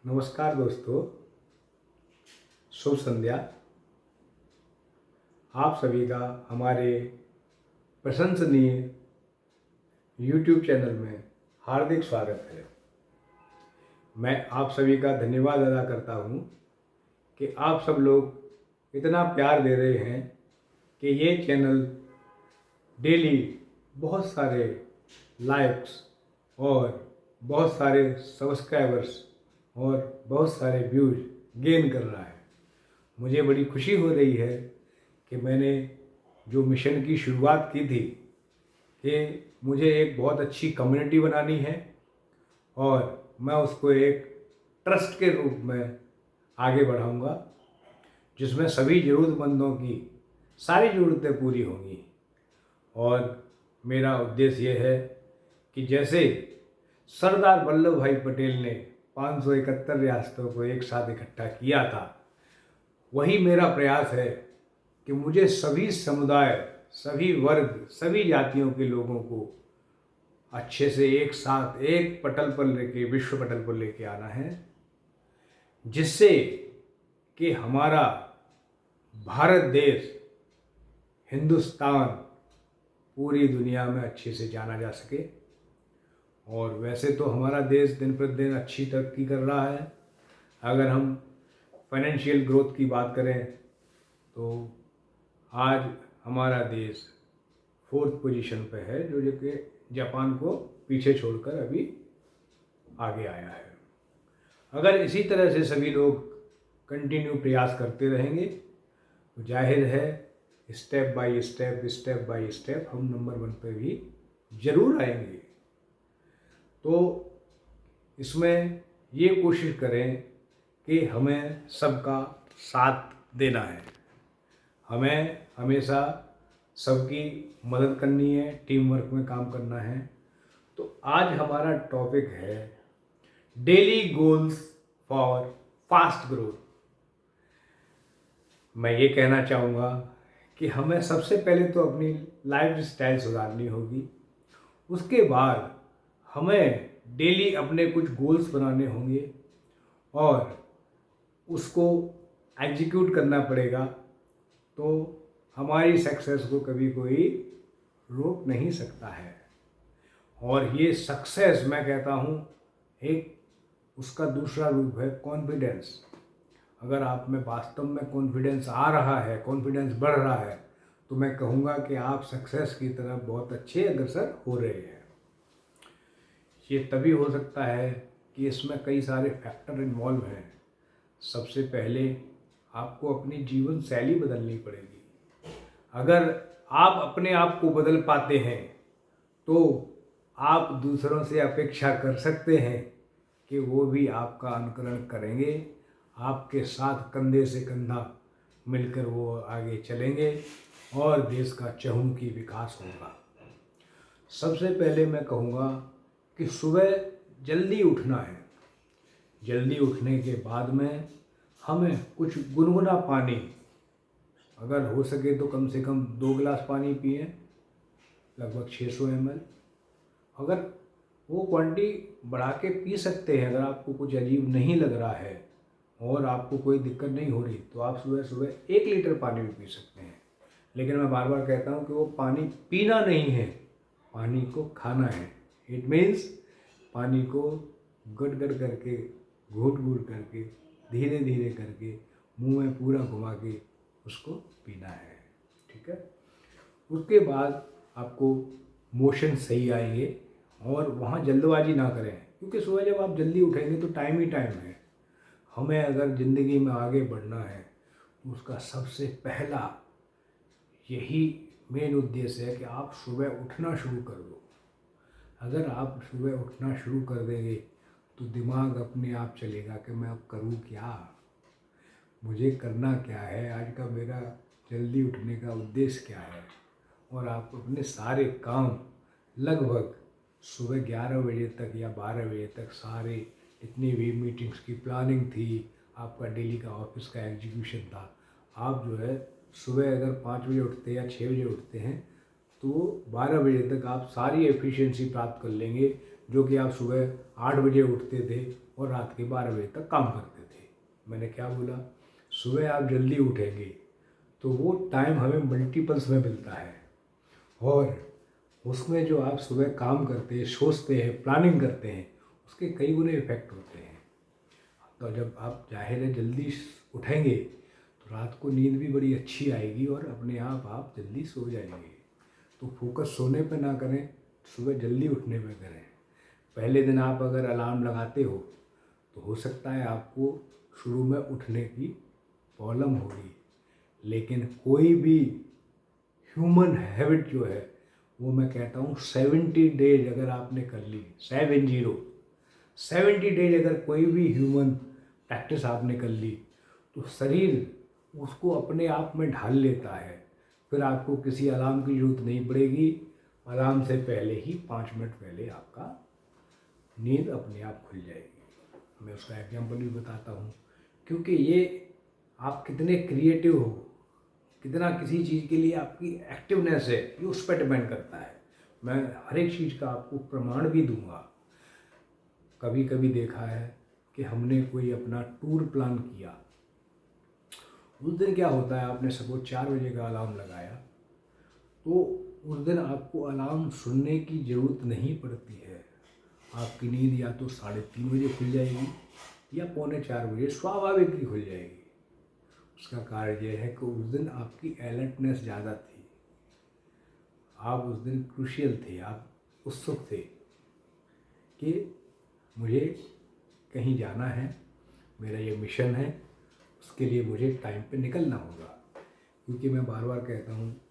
नमस्कार दोस्तों, शुभ संध्या। आप सभी का हमारे प्रशंसनीय YouTube चैनल में हार्दिक स्वागत है। मैं आप सभी का धन्यवाद अदा करता हूँ कि आप सब लोग इतना प्यार दे रहे हैं कि ये चैनल डेली बहुत सारे लाइक्स और बहुत सारे सब्सक्राइबर्स और बहुत सारे व्यूज गेन कर रहा है। मुझे बड़ी खुशी हो रही है कि मैंने जो मिशन की शुरुआत की थी कि मुझे एक बहुत अच्छी कम्युनिटी बनानी है और मैं उसको एक ट्रस्ट के रूप में आगे बढ़ाऊंगा, जिसमें सभी ज़रूरतमंदों की सारी ज़रूरतें पूरी होंगी। और मेरा उद्देश्य ये है कि जैसे सरदार वल्लभ भाई पटेल ने 571 रियासतों को एक साथ इकट्ठा किया था, वही मेरा प्रयास है कि मुझे सभी समुदाय, सभी वर्ग, सभी जातियों के लोगों को अच्छे से एक साथ एक पटल पर लेके, विश्व पटल पर लेके आना है, जिससे कि हमारा भारत देश, हिंदुस्तान पूरी दुनिया में अच्छे से जाना जा सके। और वैसे तो हमारा देश दिन प्रतिदिन अच्छी तरक्की कर रहा है। अगर हम फाइनेंशियल ग्रोथ की बात करें तो आज हमारा देश 4th पोजीशन पे है, जो कि जापान को पीछे छोड़कर अभी आगे आया है। अगर इसी तरह से सभी लोग कंटिन्यू प्रयास करते रहेंगे तो जाहिर है स्टेप बाय स्टेप हम नंबर 1 पे भी ज़रूर आएंगे। तो इसमें ये कोशिश करें कि हमें सबका साथ देना है, हमें हमेशा सबकी मदद करनी है, टीम वर्क में काम करना है। तो आज हमारा टॉपिक है daily goals for fast growth. मैं ये कहना चाहूँगा कि हमें सबसे पहले तो अपनी लाइफ स्टाइल सुधारनी होगी। उसके बाद हमें डेली अपने कुछ गोल्स बनाने होंगे और उसको एग्जीक्यूट करना पड़ेगा। तो हमारी सक्सेस को कभी कोई रोक नहीं सकता है। और ये सक्सेस, मैं कहता हूँ, एक उसका दूसरा रूप है कॉन्फिडेंस। अगर आप में वास्तव में कॉन्फिडेंस आ रहा है, कॉन्फिडेंस बढ़ रहा है, तो मैं कहूँगा कि आप सक्सेस की तरफ बहुत अच्छे अग्रसर हो रहे हैं। ये तभी हो सकता है कि इसमें कई सारे फैक्टर इन्वॉल्व हैं। सबसे पहले आपको अपनी जीवन शैली बदलनी पड़ेगी। अगर आप अपने आप को बदल पाते हैं तो आप दूसरों से अपेक्षा कर सकते हैं कि वो भी आपका अनुकरण करेंगे, आपके साथ कंधे से कंधा मिलकर वो आगे चलेंगे और देश का चहुमुखी विकास होगा। सबसे पहले मैं कहूँगा कि सुबह जल्दी उठना है। जल्दी उठने के बाद में हमें कुछ गुनगुना पानी, अगर हो सके तो कम से कम 2 गिलास पानी पिएं, लगभग 600 ml। अगर वो क्वांटिटी बढ़ा के पी सकते हैं, अगर आपको कुछ अजीब नहीं लग रहा है और आपको कोई दिक्कत नहीं हो रही, तो आप सुबह सुबह 1 लीटर पानी भी पी सकते हैं। लेकिन मैं बार बार कहता हूँ कि वो पानी पीना नहीं है, पानी को खाना है। इट मीन्स पानी को गड़-गड़ करके, घूट-घूट करके, धीरे धीरे करके मुंह में पूरा घुमा के उसको पीना है। ठीक है। उसके बाद आपको मोशन सही आएंगे और वहाँ जल्दबाजी ना करें, क्योंकि सुबह जब आप जल्दी उठेंगे तो टाइम ही टाइम है। हमें अगर ज़िंदगी में आगे बढ़ना है तो उसका सबसे पहला यही मेन उद्देश्य है कि आप सुबह उठना शुरू कर दो। अगर आप सुबह उठना शुरू कर देंगे तो दिमाग अपने आप चलेगा कि मैं अब करूँ क्या, मुझे करना क्या है, आज का मेरा जल्दी उठने का उद्देश्य क्या है। और आप अपने सारे काम लगभग सुबह 11 बजे तक या 12 बजे तक सारे जितनी भी मीटिंग्स की प्लानिंग थी, आपका डेली का ऑफिस का एग्जीक्यूशन था, आप जो है सुबह अगर 5 बजे उठते या 6 बजे उठते हैं तो 12 बजे तक आप सारी एफिशिएंसी प्राप्त कर लेंगे, जो कि आप सुबह 8 बजे उठते थे और रात के 12 बजे तक काम करते थे। मैंने क्या बोला, सुबह आप जल्दी उठेंगे तो वो टाइम हमें मल्टीपल्स में मिलता है, और उसमें जो आप सुबह काम करते हैं, सोचते हैं, प्लानिंग करते हैं, उसके कई गुने इफेक्ट होते हैं। तो जब आप जाहिर है जल्दी उठेंगे तो रात को नींद भी बड़ी अच्छी आएगी और अपने आप जल्दी सो जाएंगे। तो फोकस सोने पे ना करें, सुबह जल्दी उठने पे करें। पहले दिन आप अगर अलार्म लगाते हो तो हो सकता है आपको शुरू में उठने की प्रॉब्लम होगी, लेकिन कोई भी ह्यूमन हैबिट जो है वो मैं कहता हूँ 70 डेज अगर आपने कर ली, 70 डेज अगर कोई भी ह्यूमन प्रैक्टिस आपने कर ली तो शरीर उसको अपने आप में ढाल लेता है। फिर आपको किसी अलार्म की ज़रूरत नहीं पड़ेगी, अलार्म से पहले ही 5 मिनट पहले आपका नींद अपने आप खुल जाएगी। मैं उसका एग्जाम्पल भी बताता हूँ, क्योंकि ये आप कितने क्रिएटिव हो, कितना किसी चीज़ के लिए आपकी एक्टिवनेस है, ये उस पर डिपेंड करता है। मैं हर एक चीज़ का आपको प्रमाण भी दूंगा। कभी कभी देखा है कि हमने कोई अपना टूर प्लान किया, उस दिन क्या होता है, आपने सपोज 4 बजे का अलार्म लगाया तो उस दिन आपको अलार्म सुनने की ज़रूरत नहीं पड़ती है। आपकी नींद या तो 3:30 बजे खुल जाएगी या 3:45 बजे स्वाभाविक ही खुल जाएगी। उसका कारण यह है कि उस दिन आपकी अलर्टनेस ज़्यादा थी, आप उस दिन क्रूशियल थे, आप उत्सुक थे कि मुझे कहीं जाना है, मेरा ये मिशन है, उसके लिए मुझे टाइम पे निकलना होगा। क्योंकि मैं बार बार कहता हूँ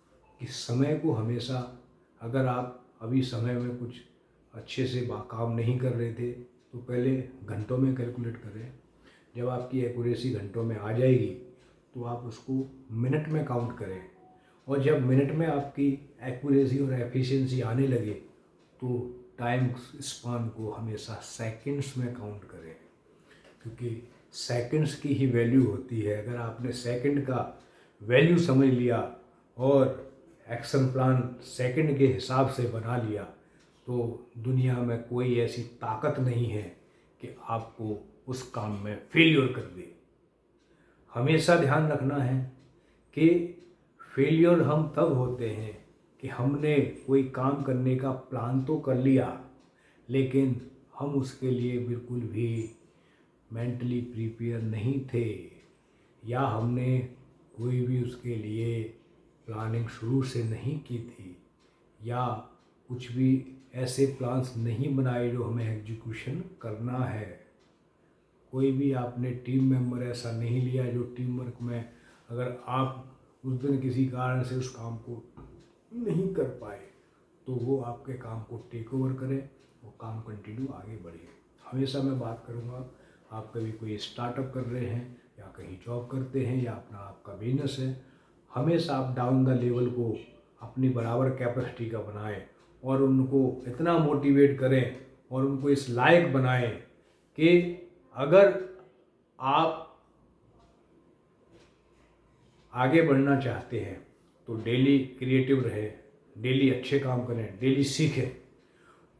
कि समय को हमेशा, अगर आप अभी समय में कुछ अच्छे से काम नहीं कर रहे थे तो पहले घंटों में कैलकुलेट करें। जब आपकी एक्यूरेसी घंटों में आ जाएगी तो आप उसको मिनट में काउंट करें, और जब मिनट में आपकी एक्यूरेसी और एफिशिएंसी आने लगे तो टाइम स्पान को हमेशा सेकंड्स में काउंट करें, क्योंकि सेकंड्स की ही वैल्यू होती है। अगर आपने सेकंड का वैल्यू समझ लिया और एक्शन प्लान सेकंड के हिसाब से बना लिया तो दुनिया में कोई ऐसी ताकत नहीं है कि आपको उस काम में फेलियर कर दे। हमेशा ध्यान रखना है कि फेलियर हम तब होते हैं कि हमने कोई काम करने का प्लान तो कर लिया, लेकिन हम उसके लिए बिल्कुल भी मेंटली प्रिपेयर नहीं थे, या हमने कोई भी उसके लिए प्लानिंग शुरू से नहीं की थी, या कुछ भी ऐसे प्लान्स नहीं बनाए जो हमें एग्जीक्यूशन करना है। कोई भी आपने टीम मेंबर ऐसा नहीं लिया जो टीम वर्क में, अगर आप उस दिन किसी कारण से उस काम को नहीं कर पाए तो वो आपके काम को टेक ओवर करे, वो काम कंटिन्यू आगे बढ़े। हमेशा मैं बात करूँगा, आप कभी कोई स्टार्टअप कर रहे हैं या कहीं जॉब करते हैं या अपना आपका बिजनेस है, हमेशा आप डाउन द लेवल को अपनी बराबर कैपेसिटी का बनाएं और उनको इतना मोटिवेट करें और उनको इस लायक बनाएं कि अगर आप आगे बढ़ना चाहते हैं तो डेली क्रिएटिव रहें, डेली अच्छे काम करें, डेली सीखें।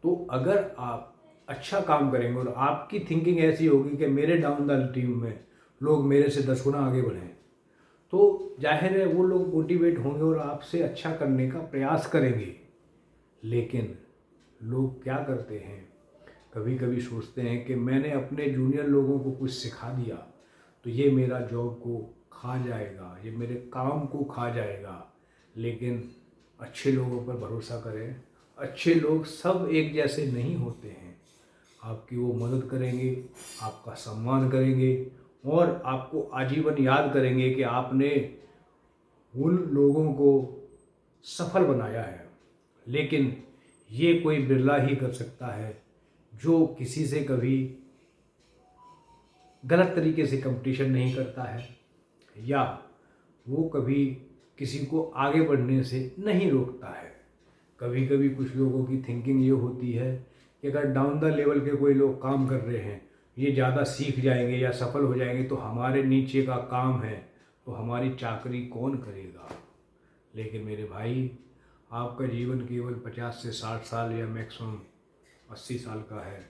तो अगर आप अच्छा काम करेंगे और आपकी थिंकिंग ऐसी होगी कि मेरे डाउन द टीम में लोग मेरे से 10 गुना आगे बढ़ें, तो जाहिर है वो लोग मोटिवेट होंगे और आपसे अच्छा करने का प्रयास करेंगे। लेकिन लोग क्या करते हैं, कभी कभी सोचते हैं कि मैंने अपने जूनियर लोगों को कुछ सिखा दिया तो ये मेरा जॉब को खा जाएगा, ये मेरे काम को खा जाएगा। लेकिन अच्छे लोगों पर भरोसा करें, अच्छे लोग सब एक जैसे नहीं होते हैं। आपकी वो मदद करेंगे, आपका सम्मान करेंगे और आपको आजीवन याद करेंगे कि आपने उन लोगों को सफल बनाया है। लेकिन ये कोई बिरला ही कर सकता है जो किसी से कभी गलत तरीके से कंपटीशन नहीं करता है, या वो कभी किसी को आगे बढ़ने से नहीं रोकता है। कभी कभी कुछ लोगों की थिंकिंग ये होती है कि अगर डाउन द लेवल के कोई लोग काम कर रहे हैं, ये ज़्यादा सीख जाएंगे या सफल हो जाएंगे तो हमारे नीचे का काम है तो हमारी चाकरी कौन करेगा। लेकिन मेरे भाई, आपका जीवन केवल 50 से 60 साल या मैक्सिमम 80 साल का है,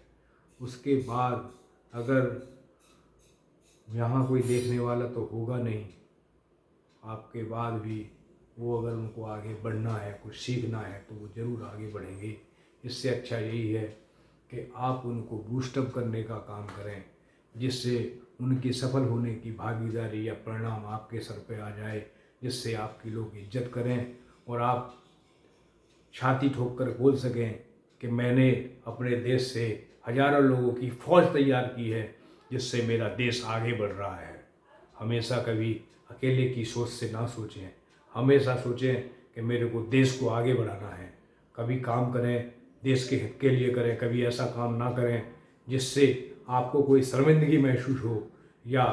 उसके बाद अगर यहाँ कोई देखने वाला तो होगा नहीं, आपके बाद भी वो अगर उनको आगे बढ़ना है, कुछ सीखना है, तो वो ज़रूर आगे बढ़ेंगे। इससे अच्छा यही है कि आप उनको बूस्टअप करने का काम करें, जिससे उनके सफल होने की भागीदारी या परिणाम आपके सर पे आ जाए, जिससे आपकी लोग इज्जत करें और आप छाती ठोक कर बोल सकें कि मैंने अपने देश से हज़ारों लोगों की फ़ौज तैयार की है, जिससे मेरा देश आगे बढ़ रहा है। हमेशा कभी अकेले की सोच से ना सोचें, हमेशा सोचें कि मेरे को देश को आगे बढ़ाना है। कभी काम करें देश के हित के लिए करें, कभी ऐसा काम ना करें जिससे आपको कोई शर्मिंदगी महसूस हो या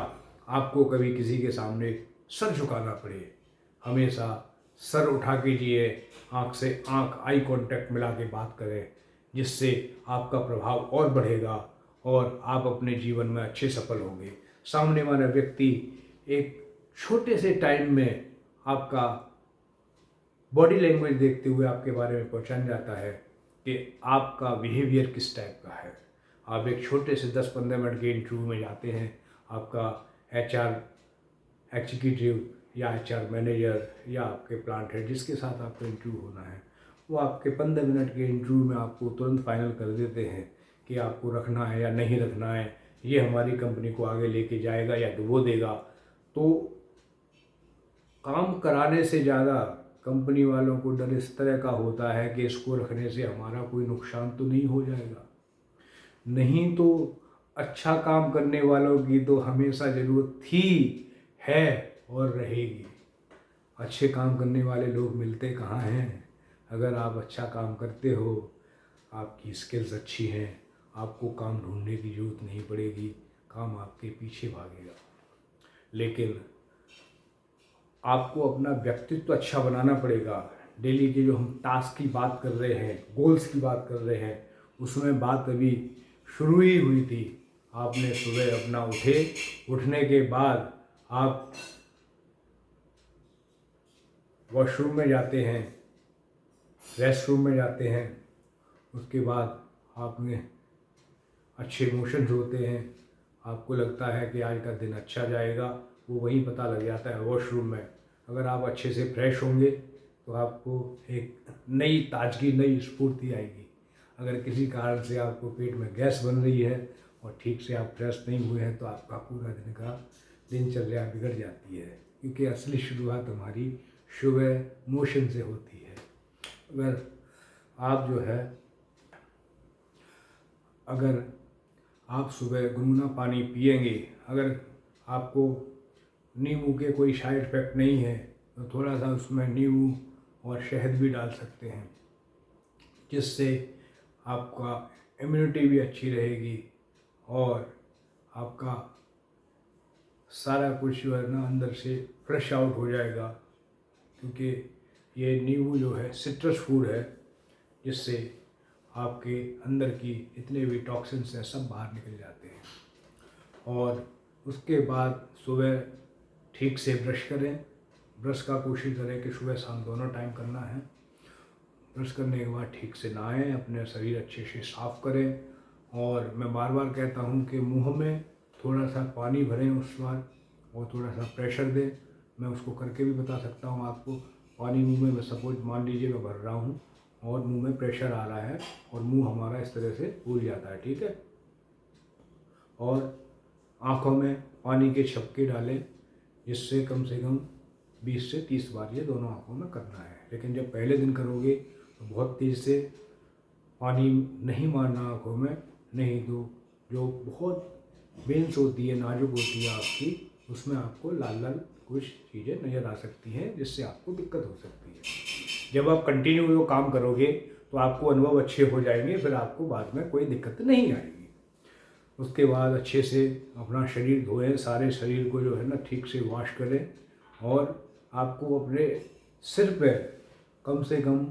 आपको कभी किसी के सामने सर झुकाना पड़े। हमेशा सर उठा के जिए, आँख से आँख आई कांटेक्ट मिला के बात करें, जिससे आपका प्रभाव और बढ़ेगा और आप अपने जीवन में अच्छे सफल होंगे। सामने वाला व्यक्ति एक छोटे से टाइम में आपका बॉडी लैंग्वेज देखते हुए आपके बारे में पहचान जाता है कि आपका बिहेवियर किस टाइप का है। आप एक छोटे से 10-15 मिनट के इंटरव्यू में जाते हैं, आपका एचआर एग्जीक्यूटिव या एचआर मैनेजर या आपके प्लांट हेड जिसके साथ आपका इंटरव्यू होना है, वो आपके 15 मिनट के इंटरव्यू में आपको तुरंत फाइनल कर देते हैं कि आपको रखना है या नहीं रखना है, ये हमारी कंपनी को आगे लेके जाएगा या डुबो देगा। तो काम कराने से ज़्यादा कंपनी वालों को डर इस तरह का होता है कि इसको रखने से हमारा कोई नुकसान तो नहीं हो जाएगा। नहीं तो अच्छा काम करने वालों की तो हमेशा ज़रूरत थी, है और रहेगी। अच्छे काम करने वाले लोग मिलते कहाँ हैं? अगर आप अच्छा काम करते हो, आपकी स्किल्स अच्छी हैं, आपको काम ढूंढने की ज़रूरत नहीं पड़ेगी, काम आपके पीछे भागेगा। लेकिन आपको अपना व्यक्तित्व अच्छा बनाना पड़ेगा। डेली के जो हम टास्क की बात कर रहे हैं, गोल्स की बात कर रहे हैं, उसमें बात अभी शुरू ही हुई थी। आपने सुबह अपना उठने के बाद आप वॉशरूम में जाते हैं, रेस्ट रूम में जाते हैं, उसके बाद आप में अच्छे इमोशंस होते हैं, आपको लगता है कि आज का दिन अच्छा जाएगा, वो वहीं पता लग जाता है वॉशरूम में। अगर आप अच्छे से फ्रेश होंगे तो आपको एक नई ताजगी, नई स्फूर्ति आएगी। अगर किसी कारण से आपको पेट में गैस बन रही है और ठीक से आप फ्रेश नहीं हुए हैं तो आपका पूरा दिन का दिनचर्या बिगड़ जाती है, क्योंकि असली शुरुआत हमारी सुबह मोशन से होती है। अगर आप सुबह गुनगुना पानी पिएंगे, अगर आपको नींबू के कोई साइड इफ़ेक्ट नहीं है तो थोड़ा सा उसमें नींबू और शहद भी डाल सकते हैं, जिससे आपका इम्यूनिटी भी अच्छी रहेगी और आपका सारा कुछ जो है ना अंदर से फ्रेश आउट हो जाएगा। क्योंकि ये नींबू जो है सिट्रस फूड है, जिससे आपके अंदर की इतने भी टॉक्सिन्स हैं सब बाहर निकल जाते हैं। और उसके बाद सुबह ठीक से ब्रश करें। ब्रश का कोशिश करें कि सुबह शाम दोनों टाइम करना है। ब्रश करने के बाद ठीक से नहाएं, अपने शरीर अच्छे से साफ़ करें। और मैं बार बार कहता हूं कि मुंह में थोड़ा सा पानी भरें उस बार और थोड़ा सा प्रेशर दें। मैं उसको करके भी बता सकता हूं आपको। पानी मुंह में, सपोज मान लीजिए मैं भर रहा हूं और मुंह में प्रेशर आ रहा है और मुंह हमारा इस तरह से फूल जाता है, ठीक है। और आँखों में पानी के छपके डालें, जिससे कम से कम 20 से 30 बार ये दोनों आँखों में करना है। लेकिन जब पहले दिन करोगे तो बहुत तेज़ से पानी नहीं मारना आँखों में, नहीं तो जो बहुत वेंस होती है, नाजुक होती है आपकी, उसमें आपको लाल लाल कुछ चीज़ें नज़र आ सकती हैं, जिससे आपको दिक्कत हो सकती है। जब आप कंटिन्यू वो काम करोगे तो आपको अनुभव अच्छे हो जाएंगे, फिर आपको बाद में कोई दिक्कत नहीं आएगी। उसके बाद अच्छे से अपना शरीर धोएं, सारे शरीर को जो है ना ठीक से वॉश करें। और आपको अपने सिर पे कम से कम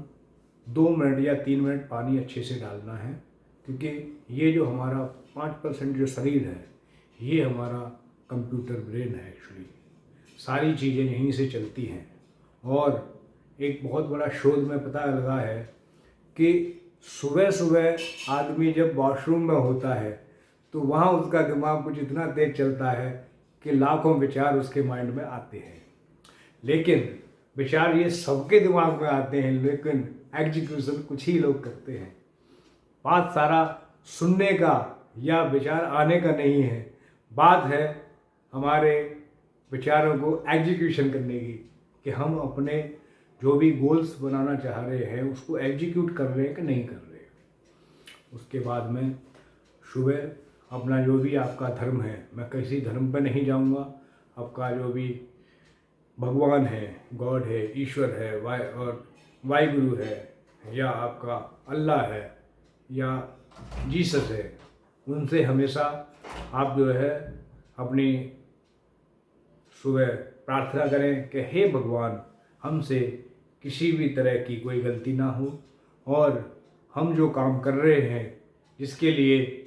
2 मिनट या 3 मिनट पानी अच्छे से डालना है, क्योंकि ये जो हमारा 5% जो शरीर है, ये हमारा कंप्यूटर ब्रेन है एक्चुअली। सारी चीज़ें यहीं से चलती हैं। और एक बहुत बड़ा शोध में पता लगा है कि सुबह सुबह आदमी जब वॉशरूम में होता है तो वहाँ उसका दिमाग कुछ इतना तेज चलता है कि लाखों विचार उसके माइंड में आते हैं। लेकिन विचार ये सबके दिमाग में आते हैं, लेकिन एग्जीक्यूशन कुछ ही लोग करते हैं। बात सारा सुनने का या विचार आने का नहीं है, बात है हमारे विचारों को एग्जीक्यूशन करने की, कि हम अपने जो भी गोल्स बनाना चाह रहे हैं उसको एग्जीक्यूट कर रहे हैं कि नहीं कर रहे। उसके बाद में सुबह अपना जो भी आपका धर्म है, मैं किसी धर्म पर नहीं जाऊंगा, आपका जो भी भगवान है, गॉड है, ईश्वर है, वाहिगुरु है, या आपका अल्लाह है, या जीसस है, उनसे हमेशा आप जो है अपनी सुबह प्रार्थना करें कि हे भगवान, हमसे किसी भी तरह की कोई गलती ना हो, और हम जो काम कर रहे हैं, जिसके लिए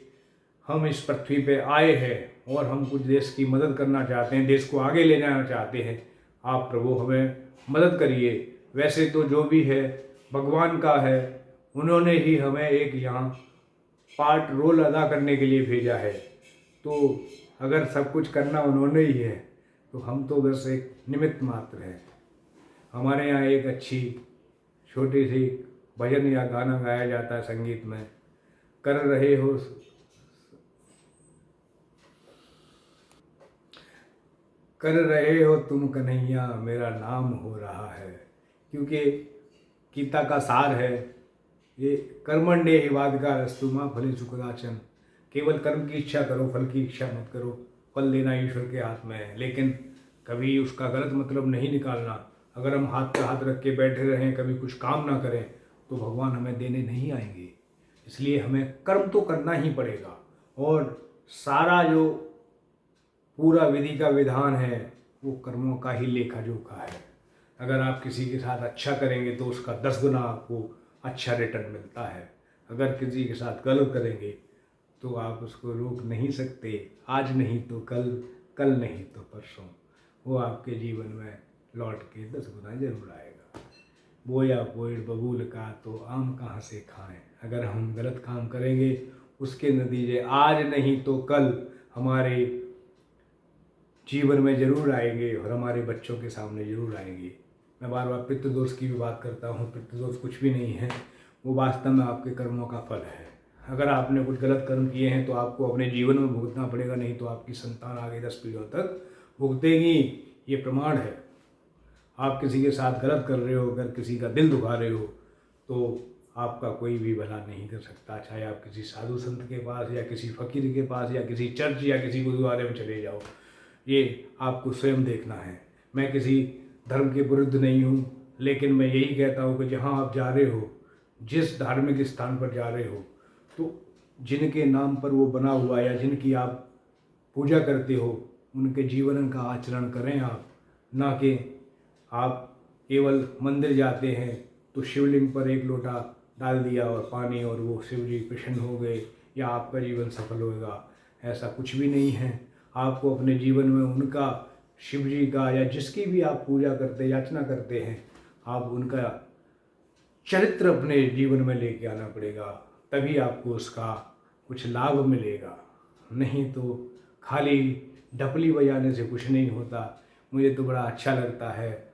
हम इस पृथ्वी पे आए हैं और हम कुछ देश की मदद करना चाहते हैं, देश को आगे ले जाना चाहते हैं, आप प्रभु हमें मदद करिए। वैसे तो जो भी है भगवान का है, उन्होंने ही हमें एक यहाँ पार्ट रोल अदा करने के लिए भेजा है, तो अगर सब कुछ करना उन्होंने ही है तो हम तो बस एक निमित्त मात्र हैं। हमारे यहाँ एक अच्छी छोटी सी भजन या गाना गाया जाता है संगीत में, कर रहे हो तुम कन्हैया, मेरा नाम हो रहा है। क्योंकि गीता का सार है ये, कर्मण्येवाधिकारस्तु मा फलेषु कदाचन, केवल कर्म की इच्छा करो, फल की इच्छा मत करो, फल देना ईश्वर के हाथ में है। लेकिन कभी उसका गलत मतलब नहीं निकालना। अगर हम हाथ पे हाथ रख के बैठे रहें, कभी कुछ काम ना करें, तो भगवान हमें देने नहीं आएंगे। इसलिए हमें कर्म तो करना ही पड़ेगा, और सारा जो पूरा विधि का विधान है वो कर्मों का ही लेखा जोखा है। अगर आप किसी के साथ अच्छा करेंगे तो उसका 10 गुना आपको अच्छा रिटर्न मिलता है। अगर किसी के साथ गलत करेंगे तो आप उसको रोक नहीं सकते। आज नहीं तो कल, कल नहीं तो परसों, वो आपके जीवन में लौट के 10 गुना जरूर आएगा। बोया पेड़ बबूल का तो आम कहाँ से खाएं। अगर हम गलत काम करेंगे उसके नतीजे आज नहीं तो कल हमारे जीवन में ज़रूर आएंगे और हमारे बच्चों के सामने ज़रूर आएंगे। मैं बार बार पितृदोष की भी बात करता हूँ। पितृदोष कुछ भी नहीं है, वो वास्तव में आपके कर्मों का फल है। अगर आपने कुछ गलत कर्म किए हैं तो आपको अपने जीवन में भुगतना पड़ेगा, नहीं तो आपकी संतान आगे 10 पीढ़ियों तक भुगतेगी। ये प्रमाण है। आप किसी के साथ गलत कर रहे हो, अगर किसी का दिल दुखा रहे हो, तो आपका कोई भी भला नहीं कर सकता। चाहे आप किसी साधु संत के पास या किसी फकीर के पास या किसी चर्च या किसी गुरुद्वारे में चले जाओ, ये आपको स्वयं देखना है। मैं किसी धर्म के विरुद्ध नहीं हूँ, लेकिन मैं यही कहता हूँ कि जहाँ आप जा रहे हो, जिस धार्मिक स्थान पर जा रहे हो, तो जिनके नाम पर वो बना हुआ या जिनकी आप पूजा करते हो, उनके जीवन का आचरण करें आप। ना कि आप केवल मंदिर जाते हैं तो शिवलिंग पर एक लोटा डाल दिया और पानी, और वो शिव जी प्रसन्न हो गए या आपका जीवन सफल होगा। ऐसा कुछ भी नहीं है। आपको अपने जीवन में उनका, शिव जी का या जिसकी भी आप पूजा करते याचना करते हैं, आप उनका चरित्र अपने जीवन में लेके आना पड़ेगा, तभी आपको उसका कुछ लाभ मिलेगा। नहीं तो खाली ढपली बजाने से कुछ नहीं होता। मुझे तो बड़ा अच्छा लगता है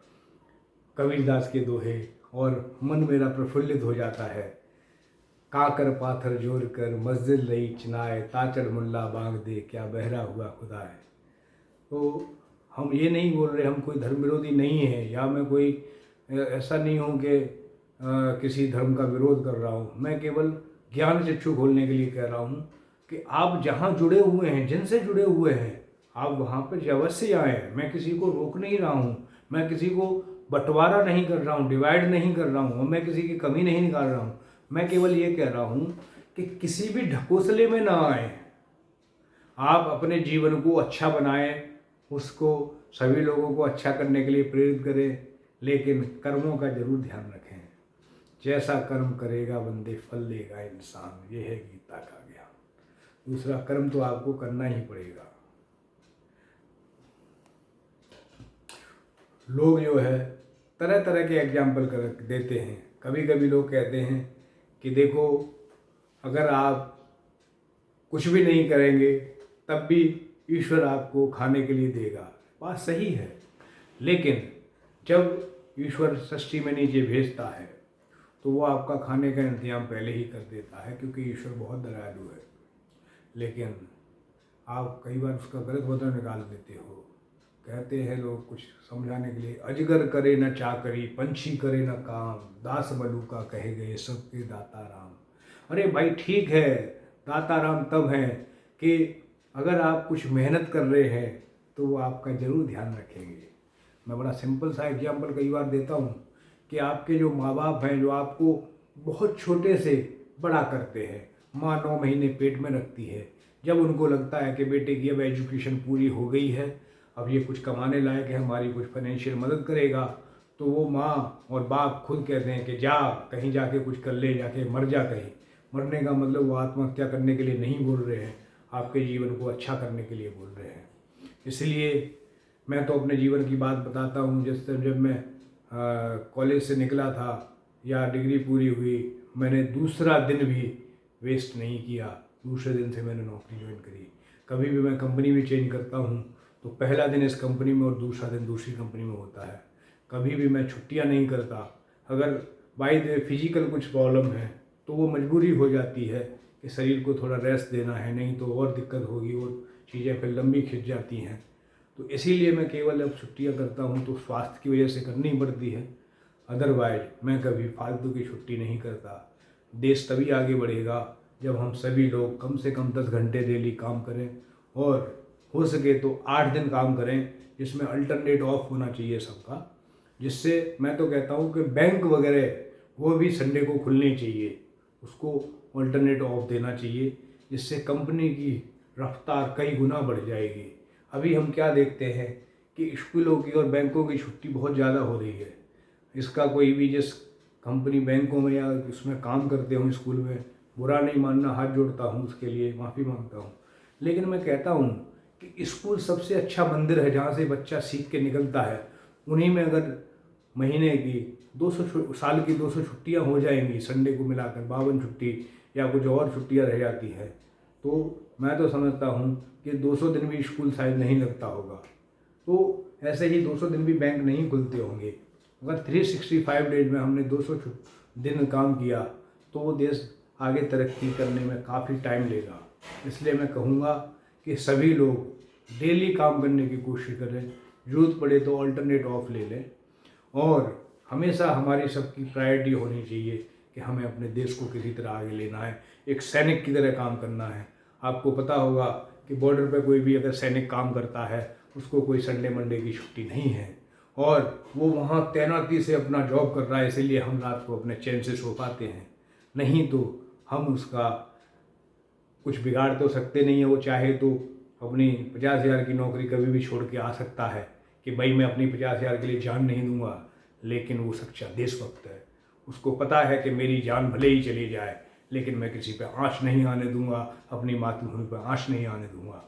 कबीरदास के दोहे, और मन मेरा प्रफुल्लित हो जाता है। काकर पाथर जोड़ कर मस्जिद लई चिनाए, ताचड़ मुल्ला बांग दे क्या बहरा हुआ खुदा है। तो हम ये नहीं बोल रहे हम कोई धर्म विरोधी नहीं है, या मैं कोई ऐसा नहीं हूँ कि किसी धर्म का विरोध कर रहा हूँ। मैं केवल ज्ञान चक्षु खोलने के लिए कह रहा हूँ कि आप जहाँ जुड़े हुए हैं, जिनसे जुड़े हुए हैं, आप वहाँ पर अवश्य आएँ। मैं किसी को रोक नहीं रहा हूँ, मैं किसी को बंटवारा नहीं कर रहा हूँ, डिवाइड नहीं कर रहा हूँ, मैं किसी की कमी नहीं निकाल रहा हूँ। मैं केवल ये कह रहा हूँ कि किसी भी ढकोसले में ना आए। आप अपने जीवन को अच्छा बनाएं, उसको सभी लोगों को अच्छा करने के लिए प्रेरित करें, लेकिन कर्मों का जरूर ध्यान रखें। जैसा कर्म करेगा बंदे फल देगा इंसान, ये है गीता का ज्ञान। दूसरा, कर्म तो आपको करना ही पड़ेगा। लोग जो है तरह तरह के एग्जाम्पल कर देते हैं। कभी कभी लोग कहते हैं कि देखो, अगर आप कुछ भी नहीं करेंगे तब भी ईश्वर आपको खाने के लिए देगा। बात सही है, लेकिन जब ईश्वर सृष्टि में नीचे भेजता है तो वो आपका खाने का इंतजाम पहले ही कर देता है, क्योंकि ईश्वर बहुत दयालु है। लेकिन आप कई बार उसका गलत मतलब निकाल देते हो। कहते हैं लोग कुछ समझाने के लिए, अजगर करे न चाकरी, पंछी करे न काम, दास मलूका कहे गए सबके दाता राम। अरे भाई ठीक है, दाता राम तब हैं कि अगर आप कुछ मेहनत कर रहे हैं तो वो आपका ज़रूर ध्यान रखेंगे। मैं बड़ा सिंपल सा एग्जाम्पल कई बार देता हूँ कि आपके जो माँ बाप हैं, जो आपको बहुत छोटे से बड़ा करते हैं, माँ 9 महीने पेट में रखती है, जब उनको लगता है कि बेटे की अब एजुकेशन पूरी हो गई है, अब ये कुछ कमाने लायक है, हमारी कुछ फाइनेंशियल मदद करेगा, तो वो माँ और बाप खुद कहते हैं कि जा कहीं जाके कुछ कर ले, जाके मर जा कहीं। मरने का मतलब वो आत्महत्या करने के लिए नहीं बोल रहे हैं, आपके जीवन को अच्छा करने के लिए बोल रहे हैं। इसलिए मैं तो अपने जीवन की बात बताता हूँ। जिस तरह जब मैं कॉलेज से निकला था या डिग्री पूरी हुई, मैंने दूसरा दिन भी वेस्ट नहीं किया। दूसरे दिन से मैंने नौकरी ज्वाइन करी। कभी भी मैं कंपनी भी चेंज करता हूँ तो पहला दिन इस कंपनी में और दूसरा दिन दूसरी कंपनी में होता है। कभी भी मैं छुट्टियाँ नहीं करता। अगर बाई द वे फिजिकल कुछ प्रॉब्लम है तो वो मजबूरी हो जाती है कि शरीर को थोड़ा रेस्ट देना है, नहीं तो और दिक्कत होगी और चीज़ें फिर लंबी खिंच जाती हैं। तो इसीलिए मैं केवल अब छुट्टियाँ करता हूँ तो स्वास्थ्य की वजह से करनी पड़ती है, अदरवाइज मैं कभी फालतू की छुट्टी नहीं करता। देश तभी आगे बढ़ेगा जब हम सभी लोग कम से कम 10 घंटे डेली काम करें, और हो सके तो 8 दिन काम करें, जिसमें अल्टरनेट ऑफ होना चाहिए सबका। जिससे मैं तो कहता हूँ कि बैंक वगैरह वो भी संडे को खुलनी चाहिए, उसको अल्टरनेट ऑफ देना चाहिए, जिससे कंपनी की रफ्तार कई गुना बढ़ जाएगी। अभी हम क्या देखते हैं कि स्कूलों की और बैंकों की छुट्टी बहुत ज़्यादा हो रही है। इसका कोई भी जिस कंपनी बैंकों में या उसमें काम करते हो स्कूल में, बुरा नहीं मानना, हाथ जोड़ता हूँ, उसके लिए माफ़ी मांगता हूँ। लेकिन मैं कहता हूँ कि स्कूल सबसे अच्छा मंदिर है जहाँ से बच्चा सीख के निकलता है। उन्हीं में अगर महीने की 200 साल की 200 छुट्टियाँ हो जाएंगी, संडे को मिलाकर 52 छुट्टी या कुछ और छुट्टियाँ रह जाती हैं, तो मैं तो समझता हूँ कि 200 दिन भी स्कूल शायद नहीं लगता होगा। तो ऐसे ही 200 दिन भी बैंक नहीं खुलते होंगे। अगर 365 डेज में हमने 200 दिन काम किया तो वो देश आगे तरक्की करने में काफ़ी टाइम लेगा। इसलिए मैं कहूँगा कि सभी लोग डेली काम करने की कोशिश करें, ज़रूरत पड़े तो अल्टरनेट ऑफ ले लें, और हमेशा हमारी सबकी प्रायोरिटी होनी चाहिए कि हमें अपने देश को किसी तरह आगे लेना है, एक सैनिक की तरह काम करना है। आपको पता होगा कि बॉर्डर पर कोई भी अगर सैनिक काम करता है उसको कोई संडे मंडे की छुट्टी नहीं है, और वो वहाँ तैनाती से अपना जॉब कर रहा है, इसीलिए हम रात को अपने चैन से सो पाते हैं। नहीं तो हम उसका कुछ बिगाड़ तो सकते नहीं है। वो चाहे तो अपनी 50,000 की नौकरी कभी भी छोड़ के आ सकता है कि भाई मैं अपनी 50,000 के लिए जान नहीं दूंगा, लेकिन वो सच्चा देशभक्त है। उसको पता है कि मेरी जान भले ही चली जाए लेकिन मैं किसी पे आँच नहीं आने दूंगा, अपनी मातृभूमि पर आँच नहीं आने दूंगा।